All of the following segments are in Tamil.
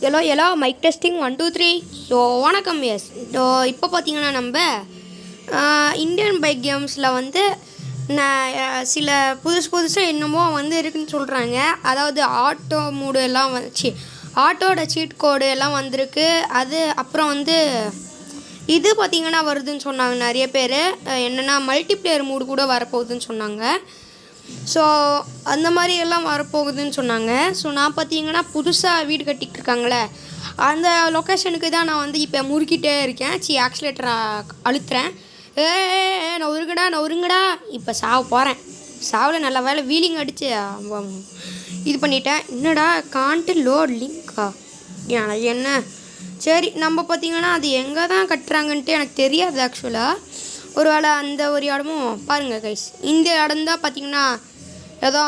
Alloy hello mic testing 1 2 3. So வணக்கம். எஸ் இப்போ பார்த்தீங்கன்னா நம்ம இந்தியன் பைக் கேம்ஸில் வந்து சில புதுசாக என்னமோ வந்து இருக்குதுன்னு சொல்கிறாங்க. அதாவது ஆட்டோ மூடு எல்லாம் வந்துச்சு, ஆட்டோட சீட் கோடு எல்லாம் வந்திருக்கு. அது அப்புறம் வந்து இது பார்த்திங்கன்னா வருதுன்னு சொன்னாங்க நிறைய பேர். என்னென்னா மல்டிப்ளேயர் மூடு கூட வரப்போகுதுன்னு சொன்னாங்க. ஸோ அந்த மாதிரி எல்லாம் வரப்போகுதுன்னு சொன்னாங்க. ஸோ நான் பார்த்தீங்கன்னா புதுசாக வீடு கட்டிகிட்டு இருக்காங்களே அந்த லொக்கேஷனுக்கு தான் நான் வந்து இப்போ முறுக்கிட்டே இருக்கேன். ஆக்சிலேட்டரை அழுத்துறேன். நவுருங்கடா இப்போ சாவ போகிறேன். சாவில் நல்ல வேலை வீலிங் அடித்து இது பண்ணிட்டேன். என்னடா கான்ட்டு லோட் லிங்க்கா என்ன? சரி, நம்ம பார்த்திங்கன்னா அது எங்கே தான் கட்டுறாங்கன்ட்டு எனக்கு தெரியாது ஆக்சுவலாக. ஒரு வேளை அந்த ஒரு இடமும் பாருங்கள் கைஸ், இந்த இடம் தான் பார்த்திங்கன்னா ஏதோ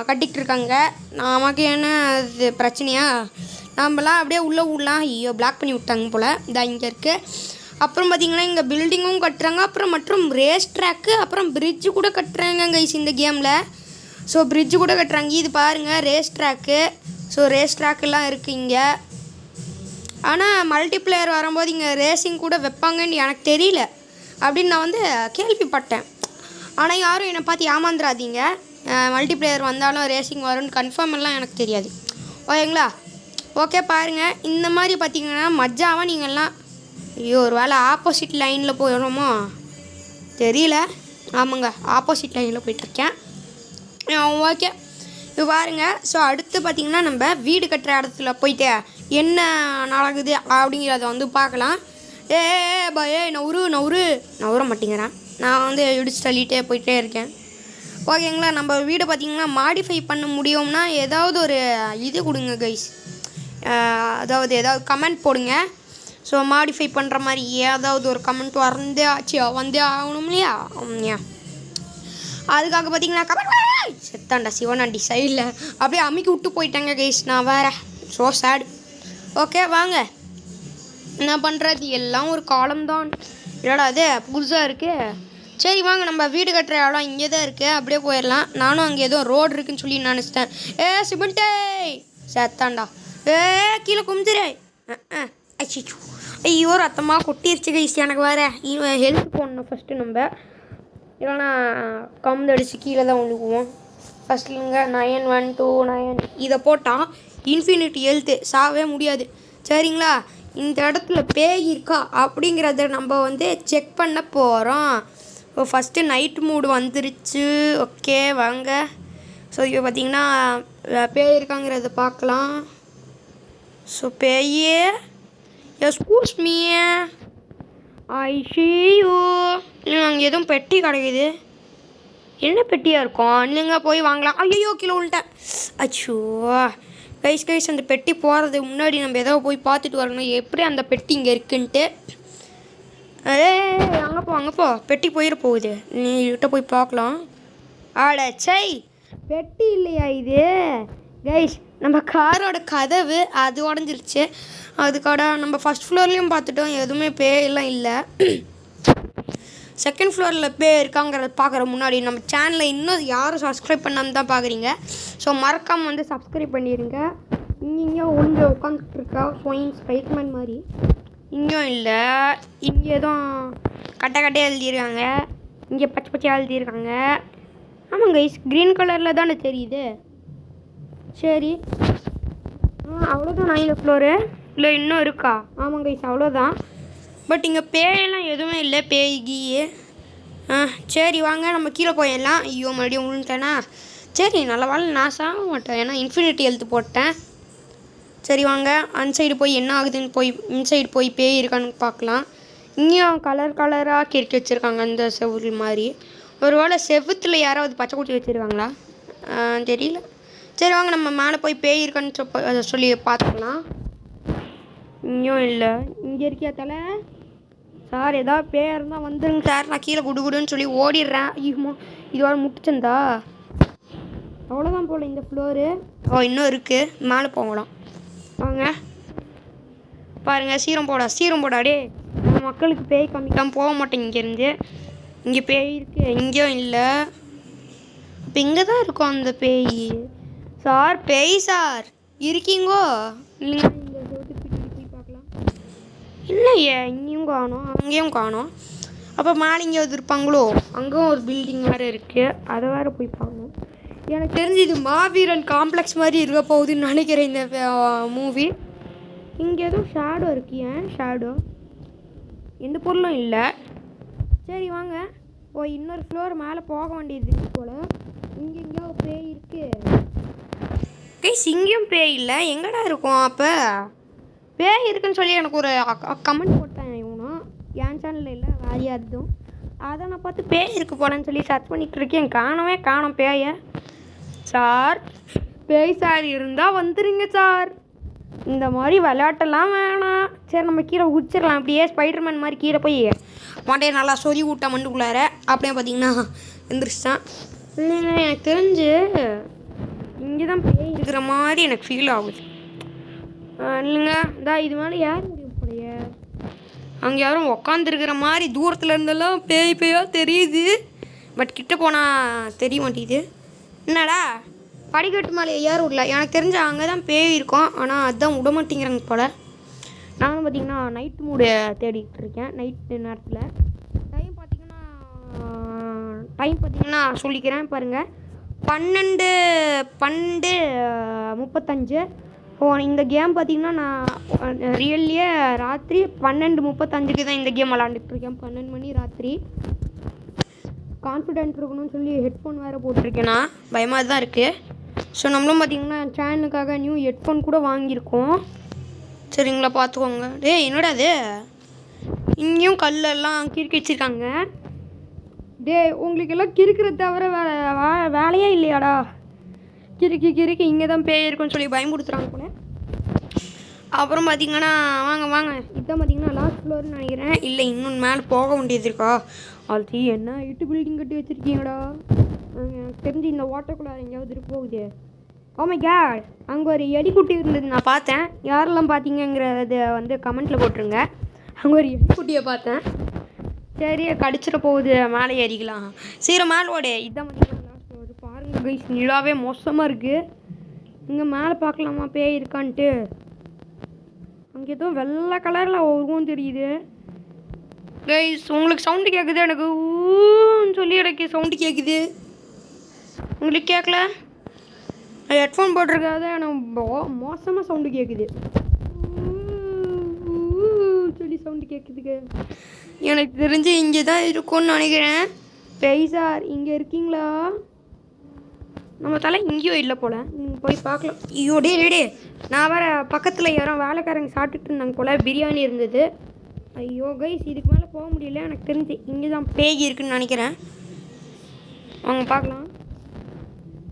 கட்டிகிட்டு இருக்காங்க. நமக்கு என்ன அது பிரச்சனையா? நம்மலாம் அப்படியே உள்ளே விடலாம். ஐயோ, பிளாக் பண்ணி விட்டாங்க போல். இதான் இங்கே இருக்குது. அப்புறம் பார்த்திங்கன்னா இங்கே பில்டிங்கும் கட்டுறாங்க. அப்புறம் மற்றும் ரேஸ் ட்ராக்கு, அப்புறம் பிரிட்ஜு கூட கட்டுறாங்க கைஸ் இந்த கேமில். ஸோ பிரிட்ஜு கூட கட்டுறாங்க. இது பாருங்கள் ரேஸ் ட்ராக்கு. ஸோ ரேஸ் ட்ராக்கெல்லாம் இருக்குது இங்கே. ஆனால் மல்டிப்ளேயர் வரும்போது இங்கே ரேசிங் கூட வைப்பாங்கன்னு எனக்கு தெரியல அப்படின்னு நான் வந்து கேள்விப்பட்டேன். ஆனால் யாரும் என்னை பார்த்து ஏமாந்துடாதீங்க. மல்டிப்ளேயர் வந்தாலும் ரேசிங் வரும்னு கன்ஃபார்ம் எல்லாம் எனக்கு தெரியாது, ஓகேங்களா? ஓகே, பாருங்கள் இந்த மாதிரி பார்த்தீங்கன்னா மஜாவாக நீங்கள்லாம். ஐயோ, ஒரு வேளை ஆப்போசிட் லைனில் போயிடுமோ தெரியல. ஆமாங்க, ஆப்போசிட் லைனில் போயிட்டுருக்கேன். ஓகே, இது பாருங்கள். ஸோ அடுத்து பார்த்திங்கன்னா நம்ம வீடு கட்டுற இடத்துல போயிட்டு என்ன நடக்குது அப்படிங்கிறத வந்து பார்க்கலாம். பயே நவுற மாட்டேங்கிறேன். நான் வந்து இடிச்சு தள்ளிகிட்டே போயிட்டே இருக்கேன், ஓகேங்களா? நம்ம வீடு பார்த்திங்கன்னா மாடிஃபை பண்ண முடியும்னா ஏதாவது ஒரு இது கொடுங்க கைஸ். அதாவது ஏதாவது கமெண்ட் போடுங்க. ஸோ மாடிஃபை பண்ணுற மாதிரி ஏதாவது ஒரு கமெண்ட் வந்தே ஆகணும் இல்லையா? அதுக்காக பார்த்திங்கன்னா கமெண்ட் செத்தாண்டா சிவனாண்டி சைடில் அப்படியே அமுக்கி விட்டு போயிட்டாங்க கைஸ். நான் வேறு ஸோ சேடு. ஓகே, வாங்க என்ன பண்ணுறது, எல்லாம் ஒரு காலம்தான். இல்லடா அது புதுசாக இருக்குது. சரி வாங்க, நம்ம வீடு கட்டுற இடம் இங்கே தான் இருக்குது, அப்படியே போயிடலாம். நானும் அங்கே ஏதோ ரோடு இருக்குதுன்னு சொல்லி நினச்சிட்டேன். சிமெண்ட்டே சேத்தாண்டா. கீழே கும்பிடுறே. ஐயோ, ரத்தமாக கொட்டிருச்சு கைஸ். எனக்கு வேறு ஹெல்ப் போடணும் ஃபஸ்ட்டு நம்ம, இல்லைனா கம்பு கீழே தான் விழுக்குவோம். ஃபஸ்ட்டுங்க 9 1 2 9 இதை போட்டால் இன்ஃபினிட்டி ஹெல்த்து, சாவே முடியாது, சரிங்களா? இந்த இடத்துல பேய் இருக்கா அப்படிங்கிறத நம்ம வந்து செக் பண்ண போகிறோம். ஸோ ஃபஸ்ட்டு நைட் மூடு வந்துருச்சு. ஓகே வாங்க. ஸோ இப்போ பார்த்திங்கன்னா பேய் இருக்காங்கிறத பார்க்கலாம். ஸோ பேயே excuse me I see you. இல்லை அங்கே எதுவும் பெட்டி கிடைக்குது. என்ன பெட்டியாக இருக்கும்? இல்லைங்க போய் வாங்கலாம். ஐயோ, கீழே விழுட்டேன். அச்சோ கைஸ், அந்த பெட்டி போகிறதுக்கு முன்னாடி நம்ம ஏதோ போய் பார்த்துட்டு வரணும் எப்படி அந்த பெட்டி இங்கே இருக்குன்ட்டு. அங்கே போ பெட்டி போயிட போகுது. நீ கிட்ட போய் பார்க்கலாம். சை, பெட்டி இல்லையா இது கைஸ்? நம்ம காரோட கதவு அது உடஞ்சிருச்சு. அதுக்காக நம்ம ஃபஸ்ட் ஃப்ளோர்லேயும் பார்த்துட்டோம், எதுவுமே பேயெல்லாம் இல்லை. செகண்ட் ஃப்ளோரில் பேய் இருக்காங்கிறத பார்க்குற முன்னாடி நம்ம சேனலை இன்னும் யாரும் சப்ஸ்கிரைப் பண்ணாமல் தான் பார்க்குறீங்க. ஸோ மறக்காமல் வந்து சப்ஸ்கிரைப் பண்ணிடுங்க. இங்கே ஒன்று உட்காந்துட்டு இருக்கா ஸ்பைட்மேன் மாதிரி. இங்கேயும் இல்லை, இங்கே எதுவும் கட்டையாக எழுதியிருக்காங்க, இங்கே பச்சையாக எழுதியிருக்காங்க. ஆமாம் கைஸ், க்ரீன் கலரில் தானே தெரியுது. சரி, அவ்வளோதான் 9th ஃப்ளோரு. இல்லை இன்னும் இருக்கா? ஆமாம் கைஸ், அவ்வளோதான். பட் இங்கே பேயெல்லாம் எதுவுமே இல்லை, பேய்கி. சரி வாங்க நம்ம கீழே போயிடலாம். ஐயோ, மறுபடியும் விழுந்துட்டேனா? சரி, நல்ல வேலை நான் சாக மாட்டேன், ஏன்னா இன்ஃபினிட்டி ஹெல்த் போட்டேன். சரி வாங்க, அன்சைடு போய் என்ன ஆகுதுன்னு போய் இன்சைடு போய் பேய் இருக்கான்னு பார்க்கலாம். இங்கேயும் கலராக கிறுக்கி வச்சுருக்காங்க அந்த செவுரு மாதிரி. ஒரு வேளை செவுத்தில் யாராவது பச்சை குட்டி வச்சுருக்காங்களா தெரியல. சரி வாங்க, நம்ம மேலே போய் பேய் இருக்கான்னு சொல்லி பார்த்துக்கலாம். இங்கேயும் இல்லை. இங்கே இருக்கியா தலை? சார், ஏதாவது பேர் இருந்தால் வந்துடுங்க சார், நான் கீழே குடுன்னு சொல்லி ஓடிடுறேன். ஐயோ, இதோட முட்டுச்சந்தா. அவ்வளோதான் போல் இந்த ஃப்ளோரு. இன்னும் இருக்குது, மேலே போகலாம் வாங்க. பாருங்கள், சீரம் போடாடே. மக்களுக்கு பேய் காமிக்கலாம் போக மாட்டேன் இங்கேருந்து. இங்கே பேய் இருக்குது, இங்கேயும் இல்லை. இப்போ இங்கே தான் இருக்கும் அந்த பேய். சார், பேய் சார், இருக்கீங்கோ இல்லைங்க இந்த செவத்துக்கு பின்னாடி போய் பார்க்கலாம். இல்லையே இங்கேயும் காணோம் அங்கேயும் காணோம். அப்போ மேலே இங்கேயாவது இருப்பாங்களோ? அங்கேயும் ஒரு பில்டிங் வேறு இருக்குது, அதை வேறு போய் பார்க்கணும். எனக்கு தெரிஞ்சு இது மாவீரன் காம்ப்ளெக்ஸ் மாதிரி இருக்க போகுதுன்னு நினைக்கிறேன் இந்த மூவி. இங்கே எதுவும் ஷேடோ இருக்குது. ஏன் ஷேடோ? எந்த பொருளும் இல்லை. சரி வாங்க இன்னொரு ஃப்ளோர் மேலே போக வேண்டியது இருக்கு போல். இங்கே எங்கேயோ பேய் இருக்குது. கைஸ் இங்கேயும் பேய் இல்லை, எங்கடா இருக்கும்? அப்போ பேய் இருக்குன்னு சொல்லி எனக்கு ஒரு கமெண்ட் போட்டேன் இவனும். என் சேனலில் இல்லை வேறு யாருதும். அதை நான் பார்த்து பேய் இருக்கு போனேன்னு சொல்லி சர்ச் பண்ணிகிட்டு இருக்கேன். காணோம் பேயை. சார் பேய் சார் இருந்தால் வந்துடுங்க சார். இந்த மாதிரி விளையாட்டெல்லாம் வேணாம். சரி நம்ம கீழே உச்சிடலாம். அப்படியே ஸ்பைடர்மேன் மாதிரி கீழே போய் மண்டையை நல்லா சொறி விட்டா மண்டுக்குள்ளார அப்படியே பார்த்தீங்கன்னா எந்திரிச்சிட்டான். இல்லைங்க எனக்கு தெரிஞ்சு இங்கே தான் பேய் இருக்கிற மாதிரி எனக்கு ஃபீல் ஆகுது. இல்லைங்க இது மேலே யார் முடியும் போலைய. அங்கே யாரும் உக்காந்துருக்கிற மாதிரி தூரத்தில் இருந்தெல்லாம் பேயாக தெரியுது. பட் கிட்ட போனால் தெரிய மாட்டேங்குது. என்னடா படிக்கட்டு மேலே ஏற விடல. எனக்கு தெரிஞ்ச அங்கே தான் பேய் இருக்கும், ஆனால் அதுதான் விட மாட்டேங்கிறாங்க போல். நானும் பார்த்திங்கன்னா நைட் மூடு தேடிட்டு இருக்கேன். நைட்டு நேரத்தில் டைம் பார்த்திங்கன்னா சொல்லிக்கிறேன் பாருங்கள். 12:35. இந்த கேம் பார்த்திங்கன்னா நான் ரியல்லியே ராத்திரி 12:35 தான் இந்த கேம் விளாண்டுட்ருக்கேன். 12 மணி ராத்திரி. கான்ஃபிடென்ட் இருக்கணும்னு சொல்லி ஹெட்ஃபோன் வேறு போட்டிருக்கேன். நான் பயமாக தான் இருக்குது. ஸோ நம்மளும் பார்த்திங்கன்னா சேனலுக்காக நியூ ஹெட்ஃபோன் கூட வாங்கியிருக்கோம். சரிங்களா பார்த்துக்கோங்க. என்னடா அது இங்கேயும் கல்லெல்லாம் கிறுக்கி வச்சுருக்காங்க. உங்களுக்கு எல்லாம் கிறுக்கிறத தவிர வேலையே இல்லையாடா? கிறுக்கி இங்கே தான் பேய் இருக்குன்னு சொல்லி பயமுடுத்துறாங்க போல. அப்புறம் பார்த்திங்கன்னா வாங்க இதுதான் பார்த்திங்கன்னா லாஸ்ட் ஃப்ளோர்னு நினைக்கிறேன். இல்லை இன்னொன்று மேலே போக வேண்டியது இருக்கா? ஆல்ரெடி என்ன 8 பில்டிங் கட்டி வச்சுருக்கீங்கடா. எனக்கு தெரிஞ்சு இந்த வாட்டருக்குள்ளார எங்கேயாவது இருக்கு போகுது. ஓமை கேட், அங்கே ஒரு எலிக்குட்டி இருந்தது நான் பார்த்தேன். யாரெல்லாம் பார்த்தீங்கிறத கமெண்ட்டில் போட்டுருங்க. அங்கே ஒரு எலிக்குட்டியை பார்த்தேன். சரி கடிச்சிட போகுது, மேலே ஏறிக்கலாம். சீக்கிரம் மேலே ஓடு. இதுதான் பார்த்தீங்கன்னா லாஸ்ட் ஃப்ளோர். பாருங்கள் கைஸ், நிலாவே மோசமாக இருக்குது. இங்கே மேலே பார்க்கலாமா பேய் இருக்கான்ட்டு? அங்கே ஏதோ வெள்ளை கலரில் ஒருவும் தெரியுது. கைஸ் உங்களுக்கு சவுண்டு கேட்குது, எனக்கு ஊன்னு சொல்லி எனக்கு சவுண்டு கேட்குது. உங்களுக்கு கேட்கல? ஹெட்ஃபோன் போட்டிருக்காத எனக்கு மோசமாக சவுண்டு கேட்குது. சொல்லி சவுண்டு கேட்குதுக்கு. எனக்கு தெரிஞ்சு இங்கே தான் இருக்கும்னு நினைக்கிறேன். பேய் சார் இங்கே இருக்கீங்களா? நம்ம தலை இங்கேயும் இல்லை போல். நீங்கள் போய் பார்க்கலாம். ஐயோ டே நான் வேறு பக்கத்தில் யாரோ வேலைக்காரங்க சாப்பிட்டுட்டு இருந்தாங்க போல். பிரியாணி இருந்தது. ஐயோ கைஸ் இதுக்கு மேலே போக முடியல. எனக்கு தெரிஞ்சு இங்கே தான் பேய் இருக்குன்னு நினைக்கிறேன். வாங்க பார்க்கலாம்.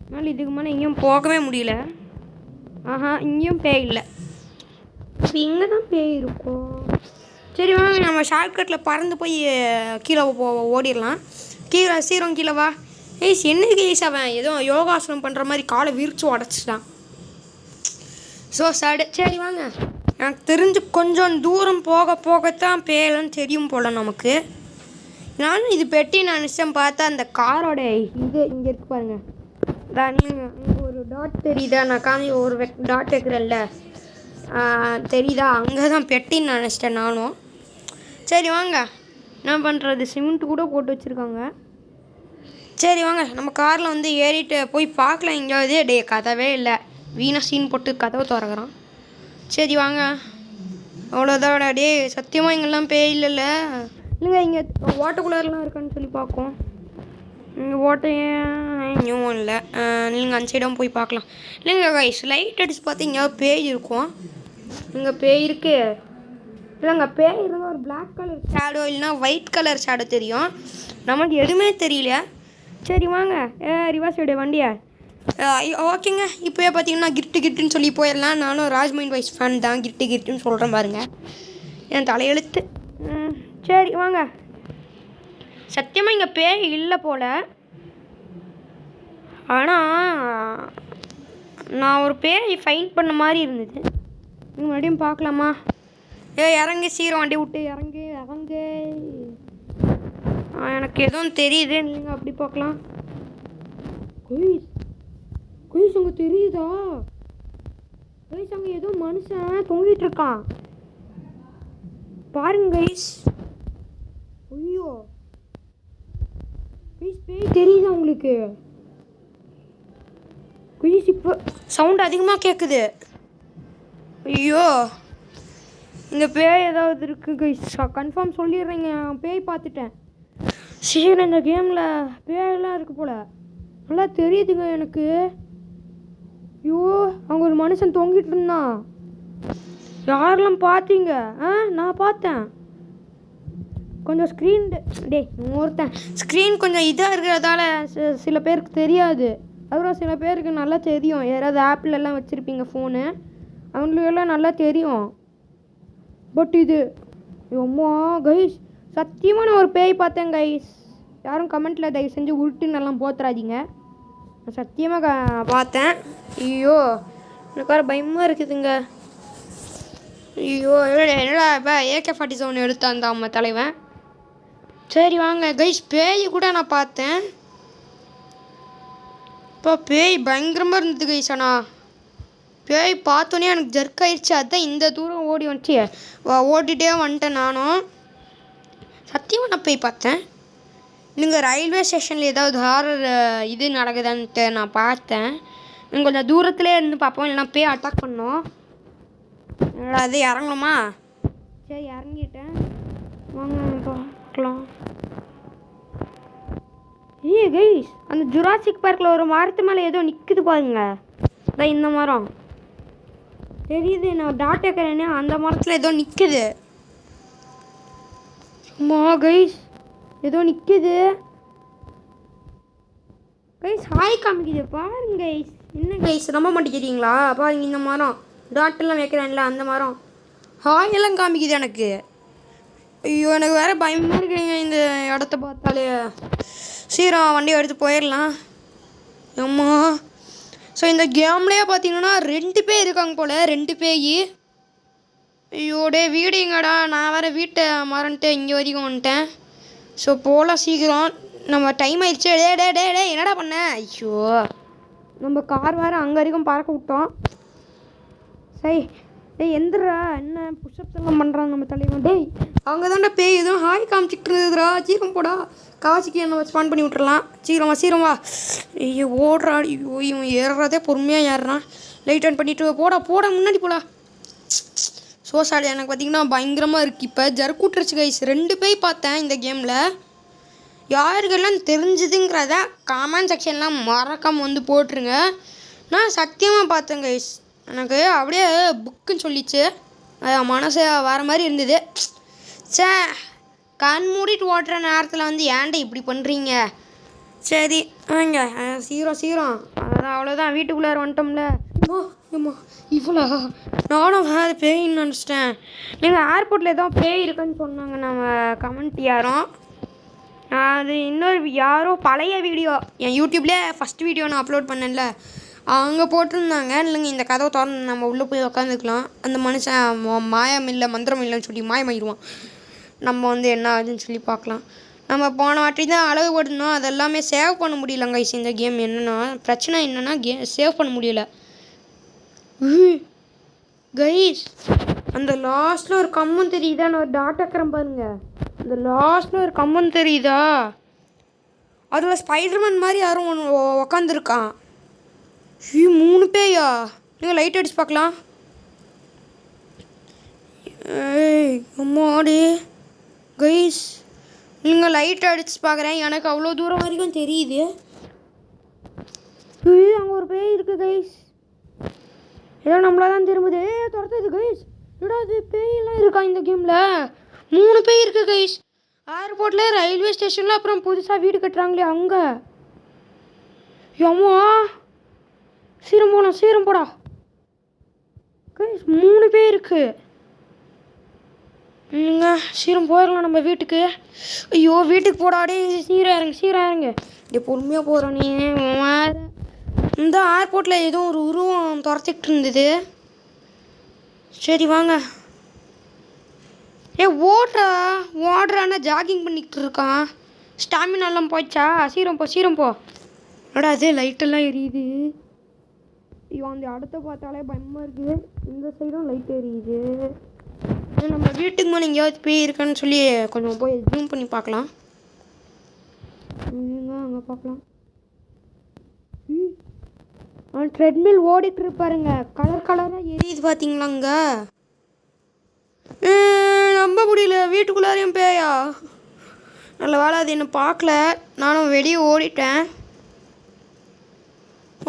அதனால் இதுக்கு மேலே எங்கேயும் போகவே முடியல. இங்கேயும் பேய் இல்லை. இப்போ இங்கே தான் பேய் இருக்கும். சரி வாங்க நம்ம ஷார்ட்கட்டில் பறந்து போய் கீழே ஓடிடலாம். சீரம் கீழே வா. என்ன கைஸ் அவன் ஏதோ யோகாசனம் பண்ணுற மாதிரி காலை விரிச்சு உடச்சிட்டான். ஸோ சரி வாங்க. எனக்கு தெரிஞ்சு கொஞ்சம் தூரம் போகத்தான் பேயெல்லாம் தெரியும் போல் நமக்கு. நானும் இது பெட்டி நான் நிச்சயம் பார்த்தா அந்த காரோட இங்கே இருக்கு பாருங்கள். நீங்கள் அங்கே ஒரு டாட் தெரியுதா? நான் ஒரு டாட் வைக்கிறேன்ல, தெரியுதா? அங்கே தான் பெட்டின்னு நினச்சிட்டேன் நானும். சரி வாங்க, என்ன பண்ணுறது, சிமெண்ட் கூட போட்டு வச்சுருக்காங்க. சரி வாங்க நம்ம காரில் ஏறிட்டு போய் பார்க்கலாம் எங்கேயாவது. கதவே இல்லை, வீணாக சீன் போட்டு கதவை திறக்கிறான். சரி வாங்க, அவ்வளோதாடா. சத்தியமாக இங்கெல்லாம் பேய் இல்லைல்ல? இல்லைங்க இங்கே ஓட்டக்குள்ளாரெலாம் இருக்கான்னு சொல்லி பார்ப்போம். இங்கே ஓட்டையும் இல்லை. நீங்கள் அந்த சைடும் போய் பார்க்கலாம். இல்லைங்க கைஸ் லைட் அடிச்சு பார்த்து எங்கேயாவது பேய் இருக்கும். இங்கே பேய் இருக்கு. இல்லைங்க பேய் இருந்தால் ஒரு பிளாக் கலர் ஷேடோ இல்லைன்னா ஒயிட் கலர் ஷேடோ தெரியும். நமக்கு எதுவுமே தெரியல. சரி வாங்க ரிவர்ஸ் விட வண்டியா. ஓகேங்க, இப்போயே பார்த்தீங்கன்னா கிட்டுன்னு சொல்லி போயிடலாம். நானும் ராஜ்மைண்ட் வாய்ஸ் ஃபேன் தான். கிட்டுன்னு சொல்கிறேன் பாருங்கள், என் தலையெழுத்து. சரி வாங்க. சத்தியமாக இங்கே பேய் இல்லை போல். ஆனால் நான் ஒரு பேய் ஃபைண்ட் பண்ண மாதிரி இருந்தது. நீங்கள் மறுபடியும் பார்க்கலாமா? இறங்கு, சீரம் வண்டி விட்டு இறங்கு. எனக்கு எதுவும் தெரியுது, நீங்கள் அப்படி பார்க்கலாம். குயிஸ் உங்க தெரியுதா? கைஸ் அங்கே ஏதோ மனுஷன் தொங்கிட்டு இருக்கான் பாருங்க கைஸ். ஐயோ கைஸ் பேய் தெரியுதா உங்களுக்கு? கைஸ் இப்போ சவுண்ட் அதிகமாக கேட்குது. ஐயோ இந்த பேய் ஏதாவது இருக்குது கைஸ், கன்ஃபார்ம் சொல்லிடுறேங்க. பேய் பார்த்துட்டேன். சரி இந்த கேமில் பேயெல்லாம் இருக்குது போல், நல்லா தெரியுதுங்க எனக்கு. ஐயோ அங்கே ஒரு மனுஷன் தொங்கிட்டு இருந்தான். யாரெல்லாம் பார்த்தீங்க? நான் பார்த்தேன். கொஞ்சம் ஸ்க்ரீன் ஒருத்தன் ஸ்க்ரீன் கொஞ்சம் இதாக இருக்கிறதால சில பேருக்கு தெரியாது. அப்புறம் சில பேருக்கு நல்லா தெரியும். யாராவது ஆப்பிலெல்லாம் வச்சுருப்பீங்க ஃபோனு, அவங்களுக்கெல்லாம் நல்லா தெரியும். பட் இது அம்மா கைஸ் சத்தியமாக நான் ஒரு பேய் பார்த்தேன் கைஸ். யாரும் கமெண்ட்டில் தயவு செஞ்சு உருட்டுன்னெல்லாம் போத்துறாதீங்க. நான் சத்தியமாக பார்த்தேன். ஐயோ எனக்கு வேறு பயமாக இருக்குதுங்க. ஐயோ என்னடா இப்போ AK-47 எடுத்தான் தான் அம்மா தலைவன். சரி வாங்க கைஸ், பேய் கூட நான் பார்த்தேன். இப்போ பேய் பயங்கரமாக இருந்தது கைஸ். ஆனால் பேய் பார்த்தோன்னே எனக்கு ஜர்க் ஆயிடுச்சு. அதுதான் இந்த தூரம் ஓடி வந்துச்சு, ஓடிட்டே வந்துட்டேன் நானும். சத்தியமாக நான் பேய் பார்த்தேன். நீங்கள் ரயில்வே ஸ்டேஷனில் ஏதாவது ஹாரர் இது நடக்குதான்ட்டு நான் பார்த்தேன். நீங்கள் கொஞ்சம் தூரத்துலேயே இருந்து பார்ப்போம், இல்லைனா பேய் அட்டாக் பண்ணோம். அது இறங்கணுமா? சரி இறங்கிட்டேன், வாங்க பார்க்கலாம். கைஸ் அந்த ஜுராசிக் பார்க்கில் ஒரு மரத்து மேலே ஏதோ நிற்குது பாருங்க. அதான் இந்த மரம் தெரியுது, நான் டாட் வைக்கிறேனே அந்த மரத்தில் ஏதோ நிற்குது. சும்மா கைஸ் ஏதோ நிற்குது கைஸ். ஹாய் காமிக்குது பாருங்க கைஸ். என்ன கைஸ் நம்ப மாட்டேங்கிறீங்களா? பாருங்க இந்த மரம் டாட்டெல்லாம் வைக்கிறேன்ல அந்த மரம் ஹாய் எல்லாம் காமிக்குது எனக்கு. ஐயோ எனக்கு வேறு பயமாக இருக்குங்க இந்த இடத்த பார்த்தாலே. சீக்கிரம் வண்டியை எடுத்து போயிடலாம். அம்மா ஸோ இந்த கேம்லேயே பார்த்தீங்கன்னா 2 பேர் இருக்காங்க போல், 2 பேய். ஐயோடே வீடுங்கடா, நான் வேறு வீட்டை மறந்துட்டு இங்கே வரைக்கும் வந்துட்டேன். ஸோ போகலாம் சீக்கிரம், நம்ம டைம் ஆயிடுச்சு. டே என்னடா பண்ண? ஐயோ நம்ம கார் வேறு அங்கே வரைக்கும் பறக்க விட்டோம். சரி எந்திரா, என்ன புஷ்அப்ஸ் எல்லாம் பண்ணுறாங்க நம்ம தலைவன். அவங்க தான்டா பேய் எதுவும் ஹாய் காமிச்சிட்டு இருக்குதுடா. சீக்கிரம் போடா, காசிக்கு நம்ம ஸ்பான் பண்ணி விட்டுறலாம். சீக்கிரம் வா. ஐயோ ஓடுறா. ஐயோ இவன் ஏறுறதே பொறுமையாக ஏறுறான். லைட் ஆன் பண்ணிவிட்டு போட முன்னாடி போடா. ஸோ சாரி எனக்கு பார்த்திங்கன்னா பயங்கரமாக இருக்குது. இப்போ ஜர்க்கூட்ருச்சு கைஸ். 2 பேய் பார்த்தேன் இந்த கேமில். யாருக்கெல்லாம் தெரிஞ்சுதுங்கிறத காமெண்ட் செக்ஷன்லாம் மறக்காமல் வந்து போட்டுருங்க. நான் சத்தியமாக பார்த்தேன் கைஸ், எனக்கு அப்படியே புக்குன்னு சொல்லிச்சு. மனசு வர மாதிரி இருந்தது. சே கண் மூடிட்டு ஓட்டுற நேரத்தில் வந்து ஏன்டா இப்படி பண்ணுறீங்க? சரி வாங்க சீக்கிரம் அவ்வளோதான் வீட்டுக்குள்ளே வந்துட்டோம்ல. ஏம்மா இவ்வளோ நானும் வேறு பேயின்னு நினச்சிட்டேன். நீங்கள் ஏர்போர்ட்டில் ஏதோ பேய் இருக்குன்னு சொன்னாங்க நம்ம கமெண்ட் யாரும். அது இன்னொரு யாரோ பழைய வீடியோ என் யூடியூப்லேயே ஃபஸ்ட் வீடியோ நான் அப்லோட் பண்ணேன்ல, அங்கே போட்டிருந்தாங்க. இல்லைங்க இந்த கதவை திறந்து நம்ம உள்ளே போய் உக்காந்துக்கலாம். அந்த மனுஷன் மாயம் இல்லை மந்திரம் இல்லைன்னு சொல்லி மாயமாயிடுவான். நம்ம வந்து என்ன ஆகுதுன்னு சொல்லி பார்க்கலாம். நம்ம போன வாட்டி தான் அளவு போடணும், அதெல்லாமே சேவ் பண்ண முடியல கைஸ். இந்த கேம் என்னென்னா பிரச்சனை என்னென்னா சேவ் பண்ண முடியல கைஸ். அந்த லாஸ்ட்டில் ஒரு கம்மன் தெரியுதா? நான் ஒரு டாட் வைக்கிறேன் பாருங்க. அந்த லாஸ்ட்டில் ஒரு கம்மன் தெரியுதா? அதில் ஸ்பைடர்மேன் மாதிரி யாரும் ஒன்று உக்காந்துருக்கான். 3 பேயா? நீங்கள் லைட் அடிச்சு பார்க்கலாம். அம்மாடி கைஸ் நீங்கள் லைட் அடிச்சு பார்க்குறேன், எனக்கு அவ்வளோ தூரம் வரைக்கும் தெரியுது. அங்கே ஒரு பேய் இருக்குது கைஸ். ஏதோ நம்மளா தான் திரும்புது. துரத்துது கைஸ். ஏதாவது பேயெல்லாம் இருக்கா இந்த கேமில்? 3 பேய் இருக்குது கைஸ். ஏர்போர்ட்டில், ரயில்வே ஸ்டேஷனில், அப்புறம் புதுசாக வீடு கட்டுறாங்களே அங்கே. அம்மா சீரம் போடா கைஸ். 3 பேர் இருக்குது. சீரம் போயிடலாம் நம்ம வீட்டுக்கு. ஐயோ வீட்டுக்கு போடாடே. சீரம் இறங்க. இப்படி பொறுமையாக போகிறோம். நீ வேறு இந்த ஏர்போர்ட்டில் ஏதோ ஒரு உருவம் துரத்திக்கிட்டு இருந்தது. சரி வாங்க. ஓடுறான்னா ஜாகிங் பண்ணிக்கிட்டு இருக்கான். ஸ்டாமினாலாம் போச்சா? சீரம் போ. என்னடா அது லைட்டெல்லாம் எரியுது. ஐயோ அந்த இடத்த பார்த்தாலே பயமாக இருக்குது. இந்த சைடும் லைட் எரியுது. நம்ம வீட்டுக்கு மேலே எங்கேயாவது பேய் இருக்கான்னு சொல்லி கொஞ்சம் போய் ஜூம் பண்ணி பார்க்கலாம். அங்கே பார்க்கலாம். ட்ரெட்மில் ஓடிட்டு இருப்பாருங்க. கலர் கலராக எரியுது பார்த்தீங்களாங்க. நம்ப முடியல. வீட்டுக்குள்ளாரையும் பேயா. நல்ல வேலை அது என்ன பார்க்கல. நானும் வெளியே ஓடிட்டேன்.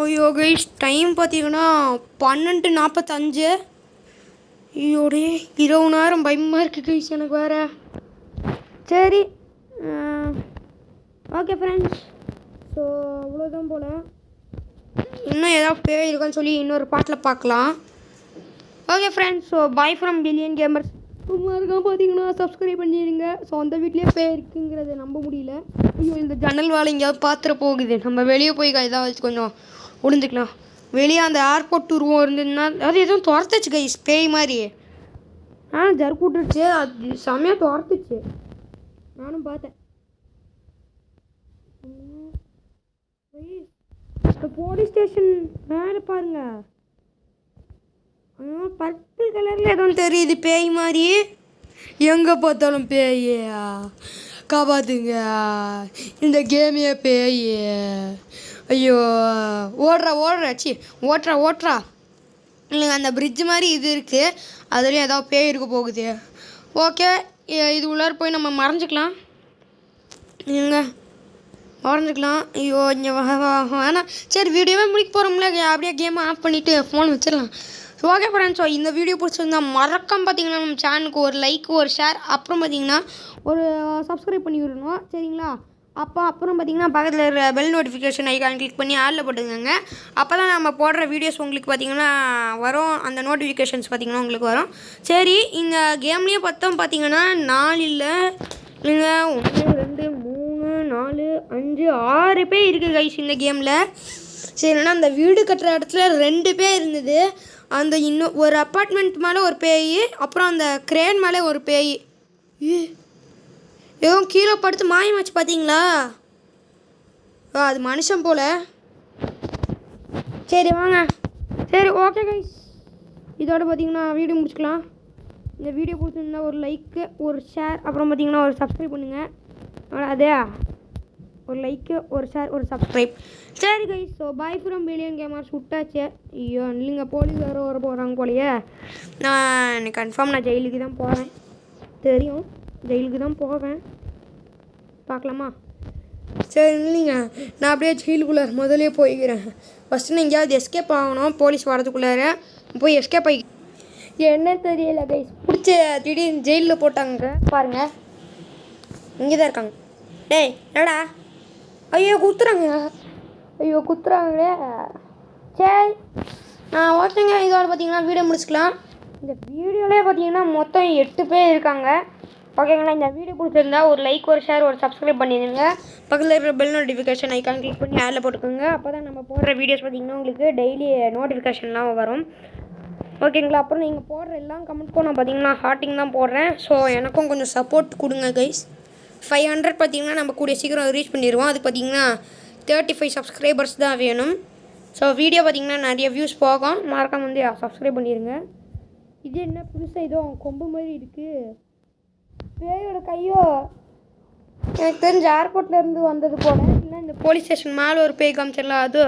ஐயோ கைஸ் டைம் பார்த்தீங்கன்னா 12:45. ஐயோடே இரவு நேரம் பயமாக இருக்குது கைஸ் எனக்கு வேறு. சரி ஓகே ஃப்ரெண்ட்ஸ். ஸோ அவ்வளோதான் போல். இன்னும் ஏதாவது பேய் இருக்கான்னு சொல்லி இன்னொரு பாட்டில் பார்க்கலாம். Okay friends. So by from billion gamers. சும்மா இருக்கான் பார்த்தீங்கன்னா சப்ஸ்கிரைப் பண்ணிடுங்க. ஸோ அந்த வீட்லேயே பேய் இருக்குங்கிறத நம்ப முடியல. ஐயோ இந்த ஜன்னல் வாழை எங்கேயாவது பாத்திர போகுது. நம்ம வெளியே போய் ஏதாவது கொஞ்சம் ஒளிஞ்சுக்கலாம். வெளியே அந்த ஏர்போர்ட் உருவம் இருந்ததுன்னா அது எதுவும் துரத்துச்சு கைஸ் பேய் மாதிரி. ஜர்க் விட்டுருச்சு. அது செம்மையாக துரத்துச்சு. நானும் பார்த்தேன். இப்போ போலீஸ் ஸ்டேஷன் மேலே பாருங்க. பர்பிள் கலரில் எதுவும் தெரியுது பேய் மாதிரி. எங்கே பார்த்தாலும் பேயா. காப்பாத்துங்க இந்த கேமையே பேய். ஐயோ ஓடுறா சி ஓட்டுறா. இல்லைங்க அந்த பிரிட்ஜு மாதிரி இது இருக்குது. அதுலேயும் ஏதாவது பேய் இருக்க போகுது. ஓகே இது உள்ளார போய் நம்ம மறைஞ்சிக்கலாம். இல்லைங்க மறைஞ்சிக்கலாம். ஐயோ இங்கே வேணாம். சரி வீடியோவே முடிக்க போகிறோம்ல. அப்படியே கேமை ஆஃப் பண்ணிவிட்டு ஃபோன் வச்சிடலாம். Okay friends. ஸோ இந்த வீடியோ பிடிச்சிருந்தா மறக்காம பார்த்தீங்கன்னா நம்ம சேனலுக்கு ஒரு லைக் ஒரு ஷேர் அப்புறம் பார்த்தீங்கன்னா ஒரு சப்ஸ்கிரைப் பண்ணி விடணும். சரிங்களா? அப்புறம் பார்த்தீங்கன்னா பக்கத்தில் இருக்கிற பெல் நோட்டிஃபிகேஷன் ஐக்கான் கிளிக் பண்ணி ஆளில் போட்டுக்கோங்க. அப்போ தான் நம்ம போடுற வீடியோஸ் உங்களுக்கு பார்த்திங்கன்னா வரும். அந்த நோட்டிஃபிகேஷன்ஸ் பார்த்திங்கன்னா உங்களுக்கு வரும். சரி இந்த கேம்லேயே பார்த்தீங்கன்னா 4 இல்லைங்க 1 2 3 4 5 6 பேர் இருக்குது கைஸ் இந்த கேமில். சரிண்ணா அந்த வீடு கட்டுற இடத்துல 2 பேர் இருந்தது. அந்த இன்னும் ஒரு அப்பார்ட்மெண்ட் மேலே ஒரு பேய், அப்புறம் அந்த கிரேன் மேலே ஒரு பேய். ஏதோ கீழே படுத்து மாயமாச்சு பார்த்தீங்களா? அது மனுஷன் போல். சரி வாங்க. சரி ஓகே கைஸ். இதோட பார்த்தீங்கன்னா வீடியோ முடிச்சுக்கலாம். இந்த வீடியோ பிடிச்சிருந்தா ஒரு லைக்கு ஒரு ஷேர் அப்புறம் பார்த்தீங்கன்னா ஒரு சப்ஸ்கிரைப் பண்ணுங்கள். அதே ஒரு லைக்கு ஒரு ஷேர் ஒரு சப்ஸ்கிரைப். சரி guys. So by from billion gamers. விட்டாச்சு. ஐயோ இல்லைங்க போலீஸ் வர போகிறாங்க போலையே. நான் கன்ஃபார்ம் நான் ஜெயிலுக்கு தான் போகிறேன். தெரியும் ஜெயிலுக்கு தான் போவேன். பார்க்கலாமா? சரி இல்லைங்க நான் அப்படியே ஜெயிலுக்குள்ளே முதலே போய்க்கிறேன். ஃபஸ்ட்டு நான் எங்கேயாவது எஸ்கேப் ஆகணும். போலீஸ் வரதுக்குள்ளார போய் எஸ்கேப் ஆகி என்ன தெரியல கைஸ். பிடிச்ச திடீர்னு ஜெயிலில் போட்டாங்க பாருங்கள். இங்கே தான் இருக்காங்க. டேய் என்னடா? ஐயோ குத்துறாங்களே. சரி ஓகேங்க. இதோட பார்த்தீங்கன்னா வீடியோ முடிச்சுக்கலாம். இந்த வீடியோலே பார்த்தீங்கன்னா மொத்தம் 8 பேர் இருக்காங்க. ஓகேங்களா? இந்த வீடியோ பிடிச்சிருந்தா ஒரு லைக் ஒரு ஷேர் ஒரு சப்ஸ்கிரைப் பண்ணிடுங்க. பக்கத்தில் இருக்கிற பெல் நோட்டிஃபிகேஷன் ஐக்கான் கிளிக் பண்ணி ஆடில் போட்டுக்கோங்க. அப்போ தான் நம்ம போடுற வீடியோஸ் பார்த்திங்கன்னா உங்களுக்கு டெய்லி நோட்டிஃபிகேஷன்லாம் வரும். ஓகேங்களா? அப்புறம் நீங்கள் போடுற எல்லாம் கமெண்ட்க்கும் நான் பார்த்தீங்கன்னா ஹார்ட்டிங் தான் போடுறேன். ஸோ எனக்கும் கொஞ்சம் சப்போர்ட் கொடுங்க கைஸ். 500 பார்த்தீங்கன்னா நம்ம கூடிய சீக்கிரம் ரீச் பண்ணிடுவோம். அதுக்கு பார்த்தீங்கன்னா 35 சப்ஸ்கிரைபர்ஸ் தான் வேணும். ஸோ வீடியோ பார்த்தீங்கன்னா நிறைய வியூஸ் போகும். மறக்காம வந்து சப்ஸ்கிரைப் பண்ணிடுங்க. இது என்ன புதுசாக ஏதோ கொம்பு மாதிரி இருக்குது. பேயோட கையோ எனக்கு தெரிஞ்ச ஏர்போர்ட்லேருந்து வந்தது போல். இல்லை இந்த போலீஸ் ஸ்டேஷன் மேலே ஒரு பேய் காமிச்சிடலாம். அது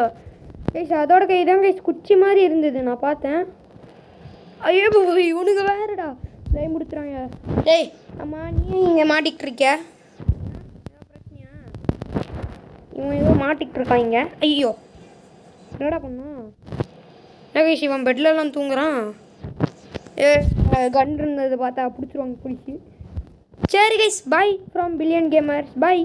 கைஸ் அதோட கை தான் கைஸ் குச்சி மாதிரி இருந்தது. நான் பார்த்தேன். ஐயோ இவனுக்கு வேறுடா லைவ் முடிச்சுறாங்க. டேய் அம்மா நீ இங்கே மாட்டிக்கிட்டு இருக்க. பிரச்சனையா? இவன் ஏதோ மாட்டிக்கிட்டு இருக்கான் இங்கே. ஐயோ என்னடா பண்ணா? கைஸ் இவன் பெட்லலாம் தூங்குறான். கன் இருந்தது பார்த்தா பிடிச்சிருவாங்க பிடிச்சி. சரி guys bye from billion gamers. By.